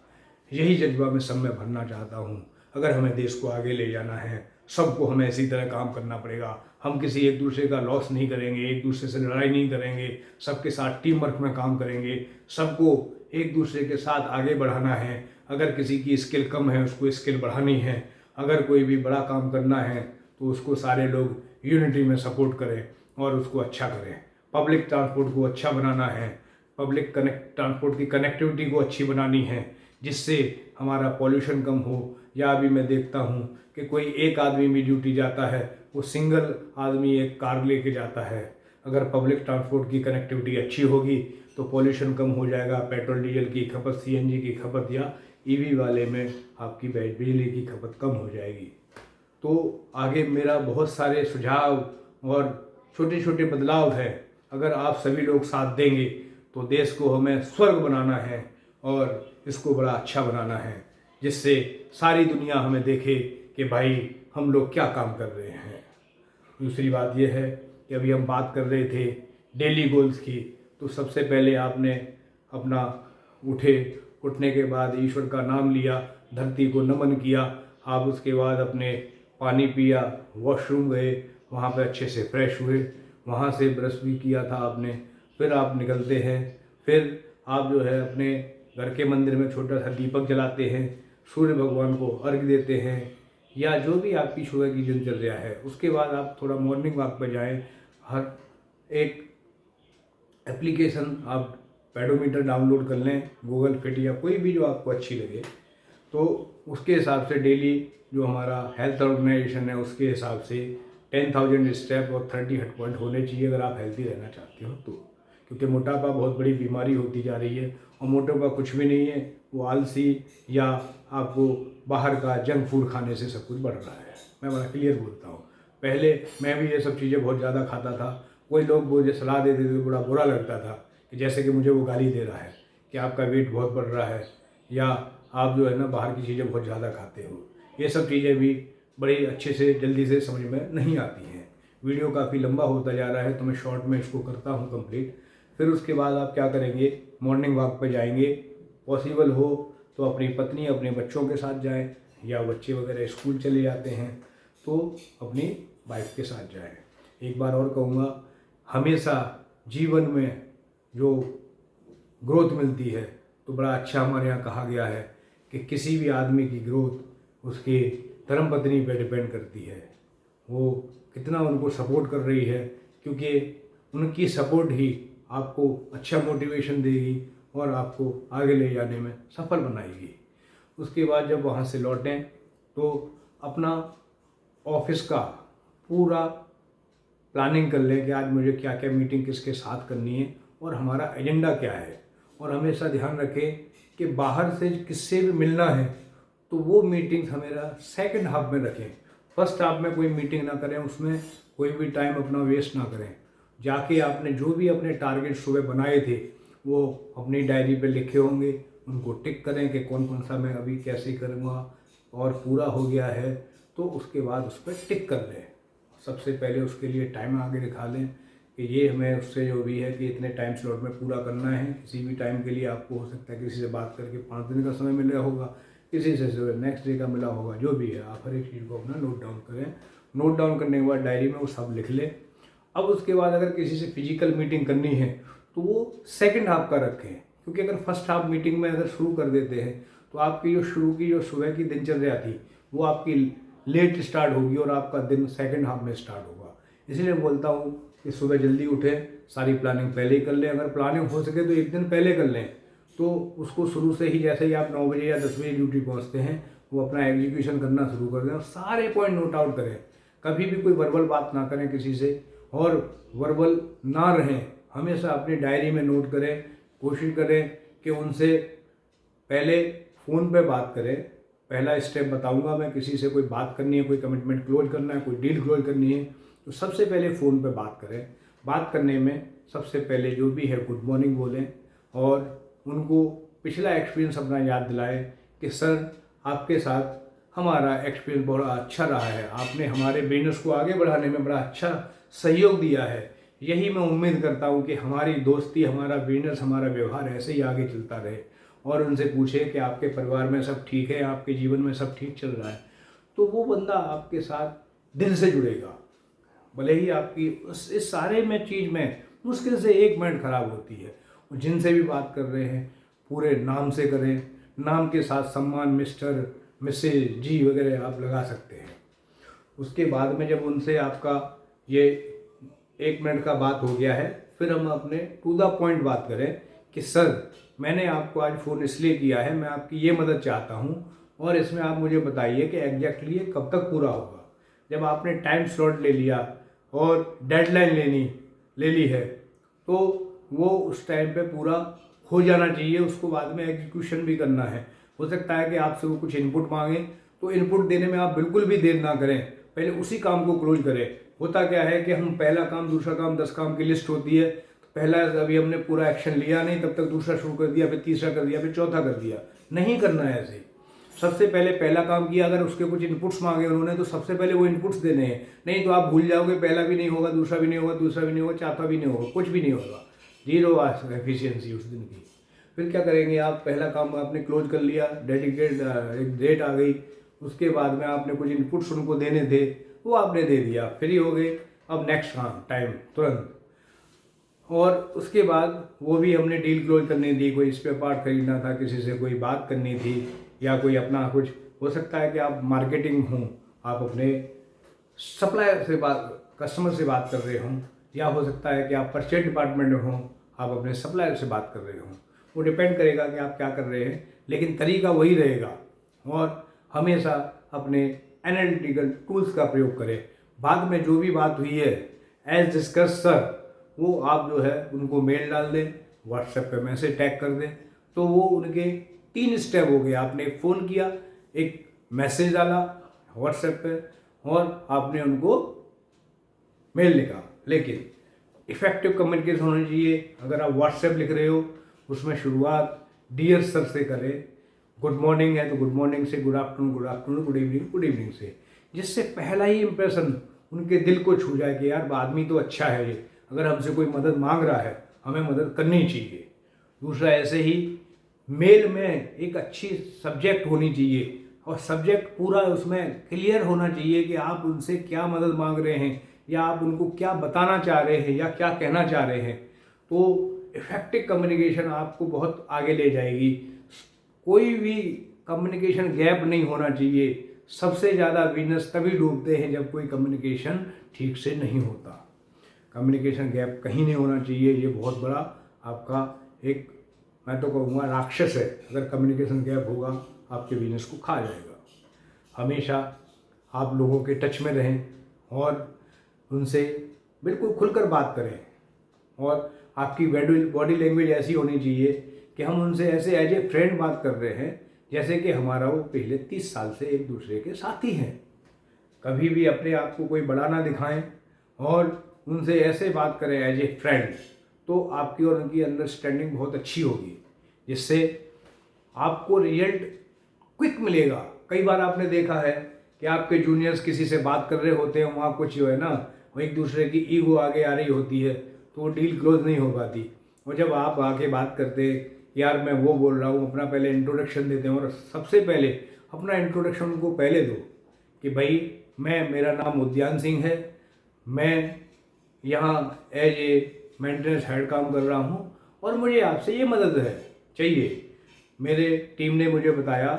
यही जज्बा मैं सब में भरना चाहता हूँ। अगर हमें देश को आगे ले जाना है, सबको हमें इसी तरह काम करना पड़ेगा। हम किसी एक दूसरे का लॉस नहीं करेंगे, एक दूसरे से लड़ाई नहीं करेंगे, सबके साथ टीम वर्क में काम करेंगे, सबको एक दूसरे के साथ आगे बढ़ाना है। अगर किसी की स्किल कम है उसको स्किल बढ़ानी है, अगर कोई भी बड़ा काम करना है तो उसको सारे लोग यूनिटी में सपोर्ट करें और उसको अच्छा करें। पब्लिक ट्रांसपोर्ट को अच्छा बनाना है, पब्लिक ट्रांसपोर्ट की कनेक्टिविटी को अच्छी बनानी है, जिससे हमारा पॉल्यूशन कम हो। या अभी मैं देखता हूँ कि कोई एक आदमी भी ड्यूटी जाता है, वो सिंगल आदमी एक कार लेके जाता है। अगर पब्लिक ट्रांसपोर्ट की कनेक्टिविटी अच्छी होगी तो पॉल्यूशन कम हो जाएगा, पेट्रोल डीजल की खपत, सीएनजी की खपत या ईवी वाले में आपकी बिजली की खपत कम हो जाएगी। तो आगे मेरा बहुत सारे सुझाव और छोटे छोटे बदलाव है। अगर आप सभी लोग साथ देंगे तो देश को हमें स्वर्ग बनाना है और इसको बड़ा अच्छा बनाना है, जिससे सारी दुनिया हमें देखे कि भाई हम लोग क्या काम कर रहे हैं। दूसरी बात यह है कि अभी हम बात कर रहे थे डेली गोल्स की, तो सबसे पहले आपने अपना उठने के बाद ईश्वर का नाम लिया, धरती को नमन किया। आप उसके बाद अपने पानी पिया, वॉशरूम गए, वहाँ पे अच्छे से फ्रेश हुए, वहाँ से ब्रश भी किया था आपने, फिर आप निकलते हैं, फिर आप जो है अपने घर के मंदिर में छोटा सा दीपक जलाते हैं, सूर्य भगवान को अर्घ्य देते हैं, या जो भी आपकी सुबह की दिनचर्या है। उसके बाद आप थोड़ा मॉर्निंग वॉक पे जाएं। हर एक एप्लीकेशन आप पेडोमीटर डाउनलोड कर लें, गूगल फिट या कोई भी जो आपको अच्छी लगे, तो उसके हिसाब से डेली जो हमारा हेल्थ ऑर्गेनाइजेशन है उसके हिसाब से 10,000 स्टेप और 30 हट पॉइंट होने चाहिए अगर आप हेल्थी रहना चाहते हो तो। क्योंकि मोटापा बहुत बड़ी बीमारी होती जा रही है, और मोटापा कुछ भी नहीं है, वो आलसी या आपको बाहर का जंक फूड खाने से सब कुछ बढ़ रहा है। मैं बड़ा क्लियर बोलता हूँ। पहले मैं भी ये सब चीज़ें बहुत ज़्यादा खाता था। कोई लोग मुझे सलाह देते थे, बड़ा बुरा लगता था कि जैसे कि मुझे वो गाली दे रहा है कि आपका वेट बहुत बढ़ रहा है, या आप जो है ना बाहर की चीज़ें बहुत ज़्यादा खाते हो। ये सब चीज़ें भी बड़ी अच्छे से जल्दी से समझ में नहीं आती हैं। वीडियो काफ़ी लंबा होता जा रहा है तो मैं शॉर्ट में इसको करता हूँ कंप्लीट। फिर उसके बाद आप क्या करेंगे, मॉर्निंग वॉक पे जाएंगे। पॉसिबल हो तो अपनी पत्नी अपने बच्चों के साथ जाएं, या बच्चे वगैरह स्कूल चले जाते हैं तो अपनी वाइफ के साथ जाएं। एक बार और कहूँगा, हमेशा जीवन में जो ग्रोथ मिलती है तो बड़ा अच्छा हमारे यहाँ कहा गया है कि किसी भी आदमी की ग्रोथ उसके धर्मपत्नी पे डिपेंड करती है, वो कितना उनको सपोर्ट कर रही है, क्योंकि उनकी सपोर्ट ही आपको अच्छा मोटिवेशन देगी और आपको आगे ले जाने में सफल बनाएगी। उसके बाद जब वहाँ से लौटें तो अपना ऑफिस का पूरा प्लानिंग कर लें कि आज मुझे क्या क्या मीटिंग किसके साथ करनी है और हमारा एजेंडा क्या है। और हमेशा ध्यान रखें कि बाहर से किससे भी मिलना है तो वो मीटिंग हमेशा सेकंड हाफ में रखें। फर्स्ट हाफ में कोई मीटिंग ना करें, उसमें कोई भी टाइम अपना वेस्ट ना करें। जाके आपने जो भी अपने टारगेट सुबह बनाए थे वो अपनी डायरी पे लिखे होंगे, उनको टिक करें कि कौन कौन सा मैं अभी कैसे करूँगा, और पूरा हो गया है तो उसके बाद उस पर टिक कर लें। सबसे पहले उसके लिए टाइम आगे दिखा लें कि ये हमें उससे जो भी है कि इतने टाइम स्लॉट में पूरा करना है। किसी भी टाइम के लिए आपको हो सकता है किसी से बात करके 5 दिन का समय मिल रहा होगा, किसी से नेक्स्ट डे का मिला होगा, जो भी है आप हर एक चीज़ को अपना नोट डाउन करें। नोट डाउन करने के बाद डायरी में वो सब लिख लें। अब उसके बाद अगर किसी से फिजिकल मीटिंग करनी है तो वो सेकंड हाफ का रखें, क्योंकि अगर फर्स्ट हाफ मीटिंग में अगर शुरू कर देते हैं तो आपकी जो शुरू की जो सुबह की दिनचर्या थी वो आपकी लेट स्टार्ट होगी और आपका दिन सेकंड हाफ में स्टार्ट होगा। इसलिए बोलता हूँ कि सुबह जल्दी उठें, सारी प्लानिंग पहले ही कर लें। अगर प्लानिंग हो सके तो एक दिन पहले कर लें, तो उसको शुरू से ही जैसे ही आप 9 बजे या 10 बजे ड्यूटी पहुँचते हैं वो अपना एग्जीक्यूशन करना शुरू कर दें और सारे पॉइंट नोट आउट करें। कभी भी कोई वर्बल बात ना करें किसी से, और वर्बल ना रहें, हमेशा अपनी डायरी में नोट करें। कोशिश करें कि उनसे पहले फ़ोन पे बात करें। पहला स्टेप बताऊंगा मैं, किसी से कोई बात करनी है, कोई कमिटमेंट क्लोज करना है, कोई डील क्लोज करनी है तो सबसे पहले फ़ोन पे बात करें। बात करने में सबसे पहले जो भी है गुड मॉर्निंग बोलें और उनको पिछला एक्सपीरियंस अपना याद दिलाएं कि सर आपके साथ हमारा एक्सपीरियंस बड़ा अच्छा रहा है, आपने हमारे बिजनेस को आगे बढ़ाने में बड़ा अच्छा सहयोग दिया है। यही मैं उम्मीद करता हूँ कि हमारी दोस्ती, हमारा बिजनेस, हमारा व्यवहार ऐसे ही आगे चलता रहे। और उनसे पूछे कि आपके परिवार में सब ठीक है, आपके जीवन में सब ठीक चल रहा है, तो वो बंदा आपके साथ दिल से जुड़ेगा। भले ही आपकी इस सारे में चीज़ में मुश्किल से 1 मिनट खराब होती है। और जिनसे भी बात कर रहे हैं पूरे नाम से करें, नाम के साथ सम्मान मिस्टर, मिसेज, जी वगैरह आप लगा सकते हैं। उसके बाद में जब उनसे आपका ये 1 मिनट का बात हो गया है, फिर हम अपने टू द पॉइंट बात करें कि सर मैंने आपको आज फ़ोन इसलिए किया है, मैं आपकी ये मदद चाहता हूँ और इसमें आप मुझे बताइए कि एग्जैक्टली ये कब तक पूरा होगा। जब आपने टाइम स्लॉट ले लिया और डेडलाइन ले ली है तो वो उस टाइम पे पूरा हो जाना चाहिए। उसको बाद में एग्जीक्यूशन भी करना है। हो सकता है कि आपसे वो कुछ इनपुट मांगे तो इनपुट देने में आप बिल्कुल भी देर ना करें, पहले उसी काम को क्लोज करें। होता क्या है कि हम पहला काम, दूसरा काम, 10 काम की लिस्ट होती है, पहला अभी हमने पूरा एक्शन लिया नहीं, तब तक दूसरा शुरू कर दिया, फिर तीसरा कर दिया, फिर चौथा कर दिया। नहीं करना है ऐसे। सबसे पहले पहला काम किया, अगर उसके कुछ इनपुट्स मांगे उन्होंने तो सबसे पहले वो इनपुट्स देने हैं, नहीं तो आप भूल जाओगे, पहला भी नहीं होगा, दूसरा भी नहीं होगा, तीसरा भी नहीं होगा, चौथा भी नहीं होगा, कुछ भी नहीं होगा, जीरो एफिशिएंसी उस दिन की। फिर क्या करेंगे आप, पहला काम आपने क्लोज कर लिया, डेडिकेट एक डेट आ गई, उसके बाद में आपने कुछ इनपुट्स उनको देने थे वो आपने दे दिया, फ्री हो गए। अब नेक्स्ट काम टाइम तुरंत और उसके बाद वो भी हमने डील क्लोज करनी थी, कोई स्पेयर पार्ट खरीदना था, किसी से कोई बात करनी थी, या कोई अपना कुछ, हो सकता है कि आप मार्केटिंग हों, आप अपने सप्लायर से बात, कस्टमर से बात कर रहे हों, या हो सकता है कि आप परचेज डिपार्टमेंट में हों, आप अपने सप्लायर से बात कर रहे हों। वो डिपेंड करेगा कि आप क्या कर रहे हैं, लेकिन तरीका वही रहेगा। और हमेशा अपने एनालिटिकल टूल्स का प्रयोग करें। बाद में जो भी बात हुई है एज डिस्कस सर, वो आप जो है उनको मेल डाल दें, व्हाट्सएप पे मैसेज टैग कर दें, तो वो उनके 3 स्टेप हो गए। आपने एक फ़ोन किया, एक मैसेज डाला व्हाट्सएप पे, और आपने उनको मेल लिखा। लेकिन इफ़ेक्टिव कम्युनिकेशन होनी चाहिए। अगर आप व्हाट्सएप लिख रहे हो, उसमें शुरुआत डियर सर से करें। गुड मॉर्निंग है तो गुड मॉर्निंग से, गुड आफ्टरनून, गुड इवनिंग से, जिससे पहला ही इंप्रेशन उनके दिल को छू जाए कि यार आदमी तो अच्छा है ये, अगर हमसे कोई मदद मांग रहा है हमें मदद करनी चाहिए। दूसरा, ऐसे ही मेल में एक अच्छी सब्जेक्ट होनी चाहिए, और सब्जेक्ट पूरा उसमें क्लियर होना चाहिए कि आप उनसे क्या मदद मांग रहे हैं, या आप उनको क्या बताना चाह रहे हैं, या क्या कहना चाह रहे हैं। तो इफ़ेक्टिव कम्युनिकेशन आपको बहुत आगे ले जाएगी। कोई भी कम्युनिकेशन गैप नहीं होना चाहिए। सबसे ज़्यादा बिजनेस तभी डूबते हैं जब कोई कम्युनिकेशन ठीक से नहीं होता। कम्युनिकेशन गैप कहीं नहीं होना चाहिए। ये बहुत बड़ा आपका एक, मैं तो कहूँगा, राक्षस है। अगर कम्युनिकेशन गैप होगा आपके बिजनेस को खा जाएगा। हमेशा आप लोगों के टच में रहें और उनसे बिल्कुल खुलकर बात करें, और आपकी बॉडी लैंग्वेज ऐसी होनी चाहिए कि हम उनसे ऐसे एज ए फ्रेंड बात कर रहे हैं जैसे कि हमारा वो पिछले 30 साल से एक दूसरे के साथी हैं। कभी भी अपने आप को कोई बड़ा ना दिखाएं, और उनसे ऐसे बात करें एज ए फ्रेंड, तो आपकी और उनकी अंडरस्टैंडिंग बहुत अच्छी होगी, जिससे आपको रिजल्ट क्विक मिलेगा। कई बार आपने देखा है कि आपके जूनियर्स किसी से बात कर रहे होते हैं, वहाँ कुछ जो है ना, वो एक दूसरे की ईगो आगे आ रही होती है, तो वो डील क्लोज नहीं हो पाती। और जब आप आके बात करते, यार मैं वो बोल रहा हूँ, अपना पहले इंट्रोडक्शन देते हैं, और सबसे पहले अपना इंट्रोडक्शन उनको पहले दो कि भाई मेरा नाम उद्यान सिंह है, मैं यहाँ एज ए मेंटेनेंस हेड काम कर रहा हूँ, और मुझे आपसे ये मदद है चाहिए। मेरे टीम ने मुझे बताया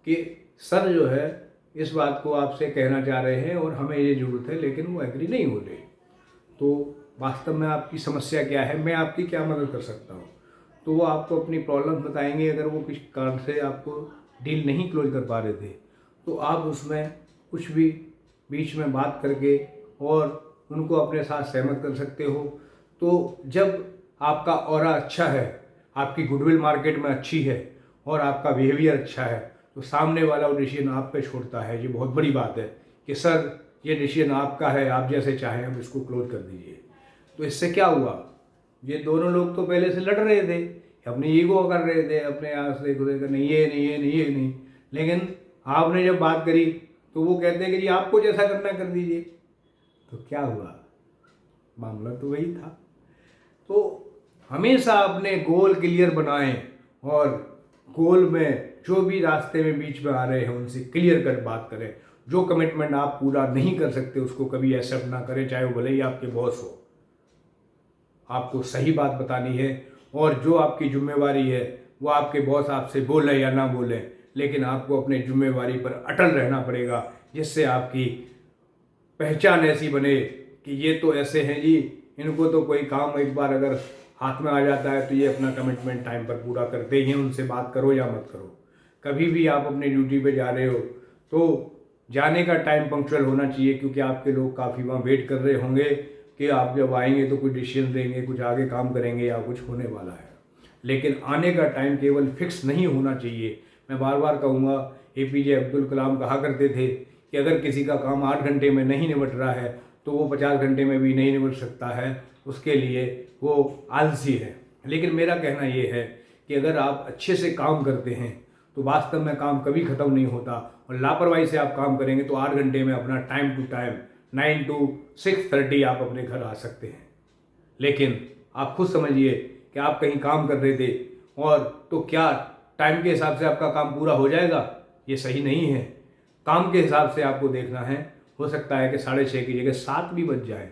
कि सर जो है इस बात को आपसे कहना चाह रहे हैं और हमें ये ज़रूरत है, लेकिन वो एग्री नहीं हो रहे। तो वास्तव में आपकी समस्या क्या है, मैं आपकी क्या मदद कर सकता हूँ। तो वो आपको अपनी प्रॉब्लम बताएंगे। अगर वो किस कारण से आपको डील नहीं क्लोज कर पा रहे थे, तो आप उसमें कुछ भी बीच में बात करके और उनको अपने साथ सहमत कर सकते हो। तो जब आपका ऑरा अच्छा है, आपकी गुडविल मार्केट में अच्छी है, और आपका बिहेवियर अच्छा है, तो सामने वाला वो डिसीजन आप पे छोड़ता है। ये बहुत बड़ी बात है कि सर ये डिसीजन आपका है, आप जैसे चाहें अब इसको क्लोज कर दीजिए। तो इससे क्या हुआ, ये दोनों लोग तो पहले से लड़ रहे थे, अपनी ईगो कर रहे थे, अपने आप से नहीं ये नहीं ये नहीं ये नहीं, लेकिन आपने जब बात करी तो वो कहते हैं कि जी आपको जैसा करना कर दीजिए। तो क्या हुआ, मामला तो वही था। तो हमेशा अपने गोल क्लियर बनाएं, और गोल में जो भी रास्ते में बीच में आ रहे हैं उनसे क्लियर कर बात करें। जो कमिटमेंट आप पूरा नहीं कर सकते उसको कभी एक्सेप्ट ना करें, चाहे वो भले ही आपके बॉस हो। आपको सही बात बतानी है, और जो आपकी जिम्मेवारी है वो आपके बॉस आपसे बोले या ना बोले, लेकिन आपको अपने जिम्मेवारी पर अटल रहना पड़ेगा, जिससे आपकी पहचान ऐसी बने कि ये तो ऐसे हैं जी, इनको तो कोई काम एक बार अगर हाथ में आ जाता है तो ये अपना कमिटमेंट टाइम पर पूरा करते ही हैं। उनसे बात करो या मत करो। कभी भी आप अपने ड्यूटी पे जा रहे हो तो जाने का टाइम पंक्चुअल होना चाहिए, क्योंकि आपके लोग काफ़ी वहाँ वेट कर रहे होंगे कि आप जब आएंगे तो कुछ डिसीजन देंगे, कुछ आगे काम करेंगे या कुछ होने वाला है। लेकिन आने का टाइम केवल फिक्स नहीं होना चाहिए। मैं बार बार कहूँगा, APJ अब्दुल कलाम कहा करते थे कि अगर किसी का काम 8 घंटे में नहीं निपट रहा है तो वो 50 घंटे में भी नहीं निपट सकता है, उसके लिए वो आलसी है। लेकिन मेरा कहना ये है कि अगर आप अच्छे से काम करते हैं तो वास्तव में काम कभी ख़त्म नहीं होता, और लापरवाही से आप काम करेंगे तो 8 घंटे में अपना टाइम टू टाइम 9 to 6:30 आप अपने घर आ सकते हैं। लेकिन आप खुद समझिए कि आप कहीं काम कर रहे थे, और तो क्या टाइम के हिसाब से आपका काम पूरा हो जाएगा? ये सही नहीं है। काम के हिसाब से आपको देखना है। हो सकता है कि 6:30 की जगह 7 भी बज जाए।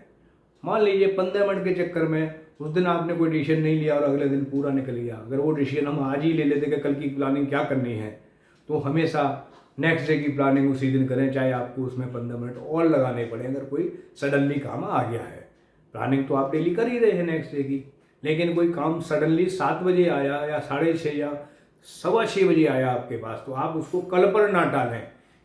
मान लीजिए 15 मिनट के चक्कर में उस दिन आपने कोई डिसीजन नहीं लिया और अगले दिन पूरा निकल गया। अगर वो डिसीजन हम आज ही ले लेते कि कल की प्लानिंग क्या करनी है, तो हमेशा नेक्स्ट डे की प्लानिंग उसी दिन करें, चाहे आपको उसमें 15 मिनट और लगाने पड़े अगर कोई सडनली काम आ गया है। प्लानिंग तो आप डेली कर ही रहे हैं नेक्स्ट डे की, लेकिन कोई काम सडनली 7 बजे आया या 6:30 या 6:15 बजे आया आपके पास, तो आप उसको कल पर ना टालें।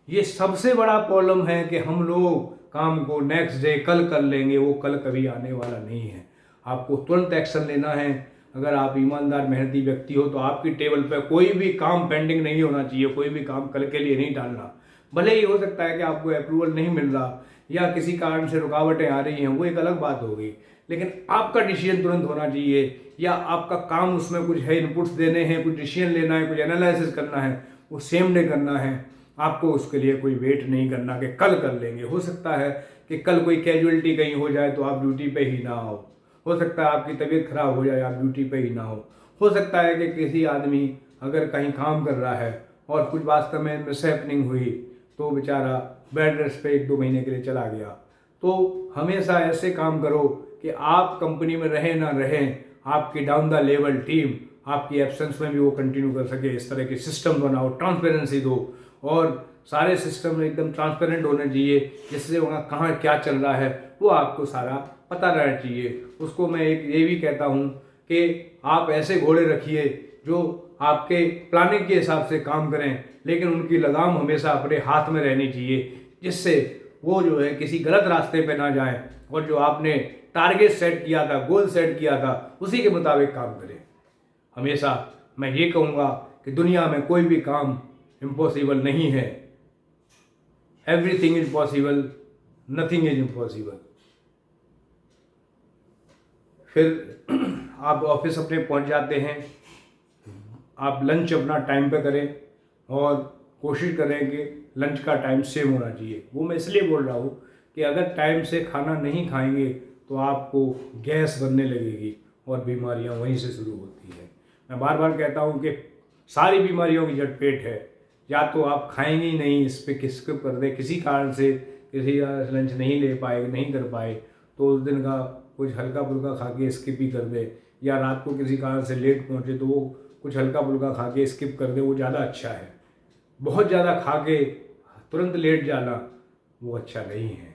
ये सबसे बड़ा प्रॉब्लम है कि हम लोग काम को नेक्स्ट डे कल कर लेंगे, वो कल कभी आने वाला नहीं है। आपको तुरंत एक्शन लेना है। अगर आप ईमानदार मेहनती व्यक्ति हो तो आपकी टेबल पर कोई भी काम पेंडिंग नहीं होना चाहिए, कोई भी काम कल के लिए नहीं टालना। भले ही हो सकता है कि आपको अप्रूवल नहीं मिल रहा या किसी कारण से रुकावटें आ रही हैं, वो एक अलग बात होगी, लेकिन आपका डिसीजन तुरंत होना चाहिए। या आपका काम उसमें कुछ है, इनपुट्स देने हैं, कुछ डिसीजन लेना है, कुछ एनालिसिस करना है, वो सेम डे करना है। आपको उसके लिए कोई वेट नहीं करना कि कल कर लेंगे। हो सकता है कि कल कोई कैजुअलिटी कहीं हो जाए तो आप ड्यूटी पे ही ना हो सकता है आपकी तबीयत खराब हो जाए, आप ड्यूटी पे ही ना हो सकता है कि किसी आदमी अगर कहीं काम कर रहा है और कुछ वास्तव में मिसहैपनिंग हुई तो बेचारा बेड रेस्ट पे 1-2 महीने के लिए चला गया। तो हमेशा ऐसे काम करो कि आप कंपनी में रहें ना रहें, आपकी डाउन द लेवल टीम आपकी एब्सेंस में भी वो कंटिन्यू कर सके। इस तरह के सिस्टम बनाओ, ट्रांसपेरेंसी दो, और सारे सिस्टम एकदम ट्रांसपेरेंट होने चाहिए, जिससे वहाँ कहाँ क्या चल रहा है वो आपको सारा पता रहना चाहिए। उसको मैं एक ये भी कहता हूँ कि आप ऐसे घोड़े रखिए जो आपके प्लानिंग के हिसाब से काम करें, लेकिन उनकी लगाम हमेशा अपने हाथ में रहनी चाहिए, जिससे वो जो है किसी गलत रास्ते पे ना जाएं और जो आपने टारगेट सेट किया था, गोल सेट किया था, उसी के मुताबिक काम करें। हमेशा मैं ये कहूँगा कि दुनिया में कोई भी काम इम्पॉसिबल नहीं है। Everything is possible, nothing is impossible. फिर आप ऑफिस अपने पहुंच जाते हैं, आप लंच अपना टाइम पे करें और कोशिश करें कि लंच का टाइम सेम होना चाहिए। वो मैं इसलिए बोल रहा हूँ कि अगर टाइम से खाना नहीं खाएंगे तो आपको गैस बनने लगेगी और बीमारियाँ वहीं से शुरू होती हैं। मैं बार बार कहता हूँ कि सारी बीमारियों की जड़ पेट है। या तो आप खाएंगे ही नहीं, इस पर स्किप कर दे, किसी कारण से किसी लंच नहीं ले पाए, नहीं कर पाए, तो उस दिन का कुछ हल्का फुल्का खा के स्किप ही कर दे, या रात को किसी कारण से लेट पहुँचे तो वो कुछ हल्का फुल्का खा के स्किप कर दे, वो ज़्यादा अच्छा है। बहुत ज़्यादा खा के तुरंत लेट जाना वो अच्छा नहीं है।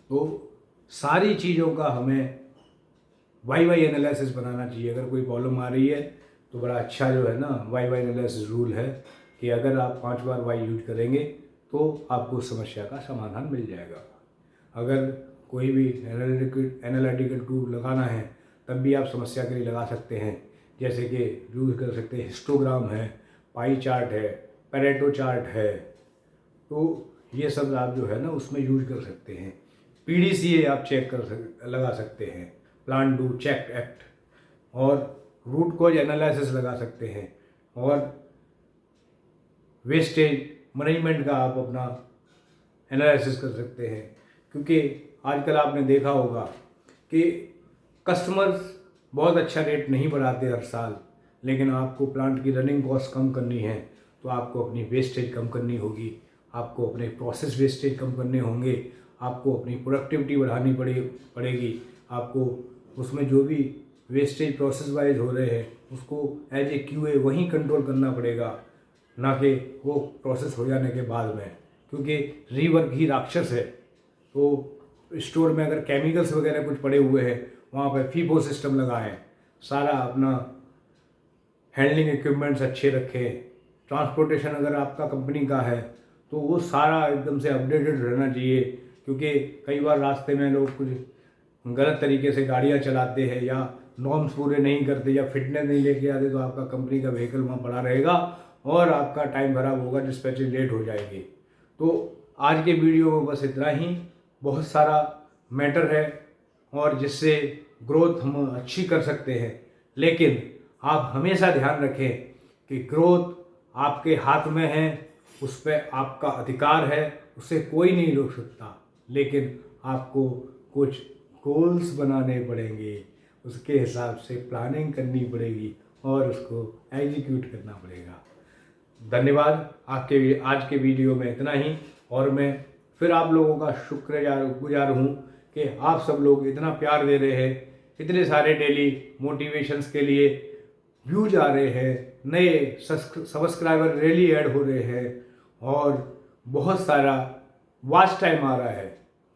तो सारी चीज़ों का हमें वाई एनालिसिस बनाना चाहिए। अगर कोई प्रॉब्लम आ रही है तो बड़ा अच्छा जो है ना वाई एनालिसिस रूल है कि अगर आप 5 बार वाई यूज करेंगे तो आपको उस समस्या का समाधान मिल जाएगा। अगर कोई भी एनालिटिकल टूल लगाना है तब भी आप समस्या के लिए लगा सकते हैं, जैसे कि यूज़ कर सकते हैं हिस्टोग्राम है, पाई चार्ट है, पेरेटो चार्ट है, तो ये सब आप जो है ना उसमें यूज कर सकते हैं। PDCA आप चेक लगा सकते हैं, प्लान डू चेक एक्ट, और रूट कॉज एनालिसिस लगा सकते हैं, और वेस्टेज मैनेजमेंट का आप अपना एनालिसिस कर सकते हैं। क्योंकि आजकल आपने देखा होगा कि कस्टमर्स बहुत अच्छा रेट नहीं बढ़ाते हर साल, लेकिन आपको प्लांट की रनिंग कॉस्ट कम करनी है तो आपको अपनी वेस्टेज कम करनी होगी, आपको अपने प्रोसेस वेस्टेज कम करने होंगे, आपको अपनी प्रोडक्टिविटी बढ़ानी पड़ेगी। आपको उसमें जो भी वेस्टेज प्रोसेस वाइज हो रहे हैं उसको एज ए QA वहीं कंट्रोल करना पड़ेगा, ना कि वो प्रोसेस हो जाने के बाद में, क्योंकि रीवर्क ही राक्षस है। तो स्टोर में अगर केमिकल्स वगैरह कुछ पड़े हुए हैं वहाँ पर फीफो सिस्टम लगाएं, सारा अपना हैंडलिंग इक्विपमेंट्स अच्छे रखें, ट्रांसपोर्टेशन अगर आपका कंपनी का है तो वो सारा एकदम से अपडेटेड रहना चाहिए, क्योंकि कई बार रास्ते में लोग कुछ गलत तरीके से गाड़ियाँ चलाते हैं या नॉर्म्स पूरे नहीं करते या फिटनेस नहीं लेके आते, तो आपका कंपनी का व्हीकल वहाँ पड़ा रहेगा और आपका टाइम खराब होगा, डिस्पैचेज लेट हो जाएगी। तो आज के वीडियो में बस इतना ही। बहुत सारा मैटर है और जिससे ग्रोथ हम अच्छी कर सकते हैं, लेकिन आप हमेशा ध्यान रखें कि ग्रोथ आपके हाथ में है, उस पर आपका अधिकार है, उसे कोई नहीं रोक सकता, लेकिन आपको कुछ गोल्स बनाने पड़ेंगे, उसके हिसाब से प्लानिंग करनी पड़ेगी और उसको एग्जीक्यूट करना पड़ेगा। धन्यवाद। आज के वीडियो में इतना ही, और मैं फिर आप लोगों का शुक्रगुजार हूँ कि आप सब लोग इतना प्यार दे रहे हैं इतने सारे डेली मोटिवेशंस के लिए व्यूज आ रहे हैं, नए सब्सक्राइबर डेली ऐड हो रहे हैं और बहुत सारा वॉच टाइम आ रहा है।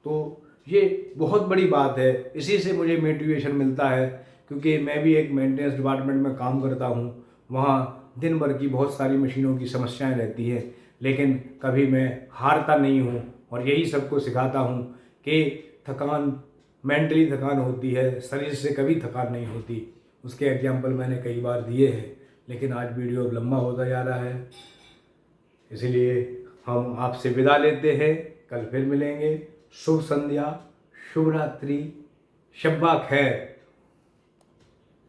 तो ये बहुत बड़ी बात है। इसी से मुझे मोटिवेशन मिलता है, क्योंकि मैं भी एक मेंटेनेंस डिपार्टमेंट में काम करता हूँ। वहाँ दिन भर की बहुत सारी मशीनों की समस्याएं रहती हैं, लेकिन कभी मैं हारता नहीं हूँ और यही सबको सिखाता हूँ कि थकान, मेंटली थकान होती है, शरीर से कभी थकान नहीं होती। उसके एग्जाम्पल मैंने कई बार दिए हैं, लेकिन आज वीडियो लंबा होता जा रहा है, इसलिए हम आपसे विदा लेते हैं। कल फिर मिलेंगे। शुभ संध्या, शुभ रात्रि, शब्बा खैर।